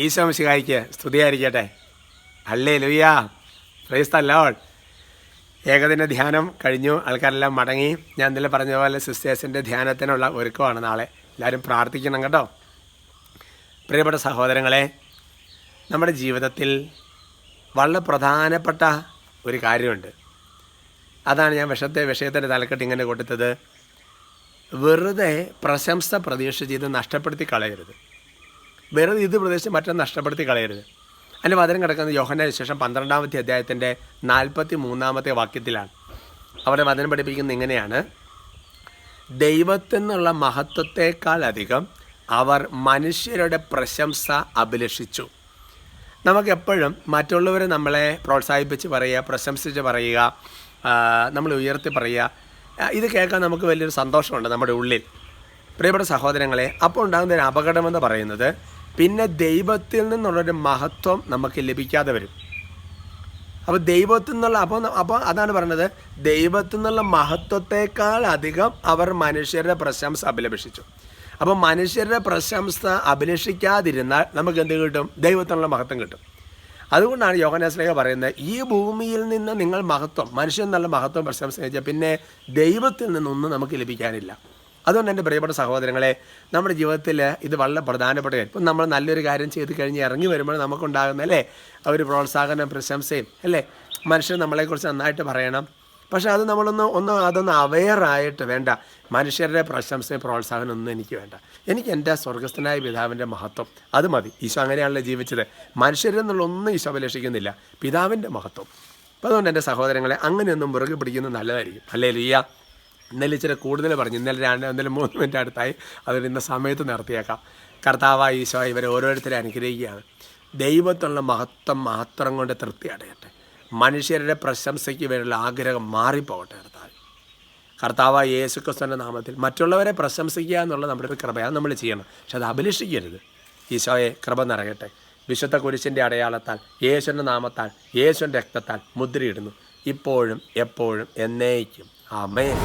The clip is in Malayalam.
ഈശോ മിശിഹായിക്ക് സ്തുതിയായിരിക്കട്ടെ. Hallelujah, praise the Lord. ഏകദിന ധ്യാനം കഴിഞ്ഞു, ആൾക്കാരെല്ലാം മടങ്ങി. ഞാൻ ഇന്നലെ പറഞ്ഞ പോലെ സിസ്റ്റേഴ്സിൻ്റെ ധ്യാനത്തിനുള്ള ഒരുക്കമാണ് നാളെ. എല്ലാവരും പ്രാർത്ഥിക്കണം കേട്ടോ. പ്രിയപ്പെട്ട സഹോദരങ്ങളെ, നമ്മുടെ ജീവിതത്തിൽ വളരെ പ്രധാനപ്പെട്ട ഒരു കാര്യമുണ്ട്. അതാണ് ഞാൻ വിഷയത്തിൻ്റെ തലക്കെട്ട് ഇങ്ങനെ കൊടുത്തത്. വെറുതെ പ്രശംസ പ്രതീക്ഷിച്ച് ഇത് നഷ്ടപ്പെടുത്തി കളയരുത്. വെറുതെ ഇത് പ്രതീക്ഷിച്ച് മറ്റൊന്ന് നഷ്ടപ്പെടുത്തി കളയരുത്. അതിൻ്റെ വചനം കിടക്കുന്നത് യോഹന്നാന്റെ സുവിശേഷം 12-ാമത്തെ അധ്യായത്തിൻ്റെ 43-ാമത്തെ വാക്യത്തിലാണ്. അവിടെ വചനം പഠിപ്പിക്കുന്നത് ഇങ്ങനെയാണ്: ദൈവത്തിൽ നിന്നുള്ള മഹത്വത്തെക്കാളധികം അവർ മനുഷ്യരുടെ പ്രശംസ അഭിലഷിച്ചു. നമുക്കെപ്പോഴും മറ്റുള്ളവർ നമ്മളെ പ്രോത്സാഹിപ്പിച്ച് പറയുക, പ്രശംസിച്ച് പറയുക, നമ്മൾ ഉയർത്തി പറയുക, ഇത് കേൾക്കാൻ നമുക്ക് വലിയൊരു സന്തോഷമുണ്ട് നമ്മുടെ ഉള്ളിൽ. പ്രിയപ്പെട്ട സഹോദരങ്ങളെ, അപ്പോൾ ഉണ്ടാകുന്ന ഒരു അപകടമെന്ന് പറയുന്നത് പിന്നെ ദൈവത്തിൽ നിന്നുള്ളൊരു മഹത്വം നമുക്ക് ലഭിക്കാതെ വരും. അപ്പോൾ ദൈവത്തിൽ നിന്നുള്ള അപ്പോൾ അതാണ് പറഞ്ഞത്, ദൈവത്തിൽ നിന്നുള്ള മഹത്വത്തെക്കാൾ അധികം അവർ മനുഷ്യരുടെ പ്രശംസ അഭിലഷിച്ചു. അപ്പോൾ മനുഷ്യരുടെ പ്രശംസ അഭിലഷിക്കാതിരുന്നാൽ നമുക്ക് എന്ത് കിട്ടും? ദൈവത്തിനുള്ള മഹത്വം കിട്ടും. അതുകൊണ്ടാണ് യോഹന്നാൻ ശ്ലീഹ പറയുന്നത്, ഈ ഭൂമിയിൽ നിന്ന് നിങ്ങൾ മഹത്വം, മനുഷ്യൻ എന്നുള്ള മഹത്വം പ്രശംസ കഴിച്ചാൽ പിന്നെ ദൈവത്തിൽ നിന്നൊന്നും നമുക്ക് ലഭിക്കാനില്ല. അതുകൊണ്ട് എൻ്റെ പ്രിയപ്പെട്ട സഹോദരങ്ങളെ, നമ്മുടെ ജീവിതത്തിൽ ഇത് വളരെ പ്രധാനപ്പെട്ട കാര്യം. ഇപ്പം നമ്മൾ നല്ലൊരു കാര്യം ചെയ്ത് കഴിഞ്ഞ് ഇറങ്ങി വരുമ്പോൾ നമുക്കുണ്ടാകുന്ന അല്ലേ ഒരു പ്രോത്സാഹനം, പ്രശംസയും അല്ലേ, മനുഷ്യർ നമ്മളെക്കുറിച്ച് നന്നായിട്ട് പറയണം. പക്ഷേ അത് അതൊന്ന് അവെയറായിട്ട് വേണ്ട. മനുഷ്യരുടെ പ്രശംസയും പ്രോത്സാഹനം ഒന്നും എനിക്ക് വേണ്ട. എനിക്ക് എൻ്റെ സ്വർഗസ്ഥനായ പിതാവിൻ്റെ മഹത്വം അത് മതി. ഈശോ അങ്ങനെയാണല്ലോ ജീവിച്ചത്. മനുഷ്യരിൽ നിന്നുള്ളൊന്നും ഈശോ അഭിലഷിക്കുന്നില്ല, പിതാവിൻ്റെ മഹത്വം. അപ്പോൾ അതുകൊണ്ട് എൻ്റെ സഹോദരങ്ങളെ, അങ്ങനെയൊന്നും മുറുകെ പിടിക്കുന്നത് നല്ലതായിരിക്കും. ഹല്ലേലൂയ. ഇന്നലെ ഇച്ചിരി കൂടുതൽ പറഞ്ഞു, ഇന്നലെ 3 മിനിറ്റ് അടുത്തായി. അതുകൊണ്ട് ഇന്ന സമയത്ത് നിർത്തിയേക്കാം. കർത്താവായ ഈശോ ഇവരെ ഓരോരുത്തരെ അനുഗ്രഹിക്കുകയാണ്. ദൈവത്തിലുള്ള മഹത്വം മാത്രം കൊണ്ട് തൃപ്തി അടയട്ടെ. മനുഷ്യരുടെ പ്രശംസയ്ക്ക് വേണ്ടിയുള്ള ആഗ്രഹം മാറിപ്പോകട്ടെ. കർത്താവായ യേശുക്രിസ്തുവിൻ്റെ നാമത്തിൽ മറ്റുള്ളവരെ പ്രശംസിക്കുക എന്നുള്ളത് നമ്മുടെ ഒരു കൃപയാണ്, നമ്മൾ ചെയ്യണം. പക്ഷെ അത് അഭിലഷിക്കരുത്. ഈശോയെ കൃപ നിറയട്ടെ. വിശുദ്ധ കുരിശിൻ്റെ അടയാളത്താൽ, യേശുവിൻ്റെ നാമത്താൽ, യേശുവിൻ്റെ രക്തത്താൽ മുദ്രയിടുന്നു, ഇപ്പോഴും എപ്പോഴും എന്നേക്കും. ആമേൻ.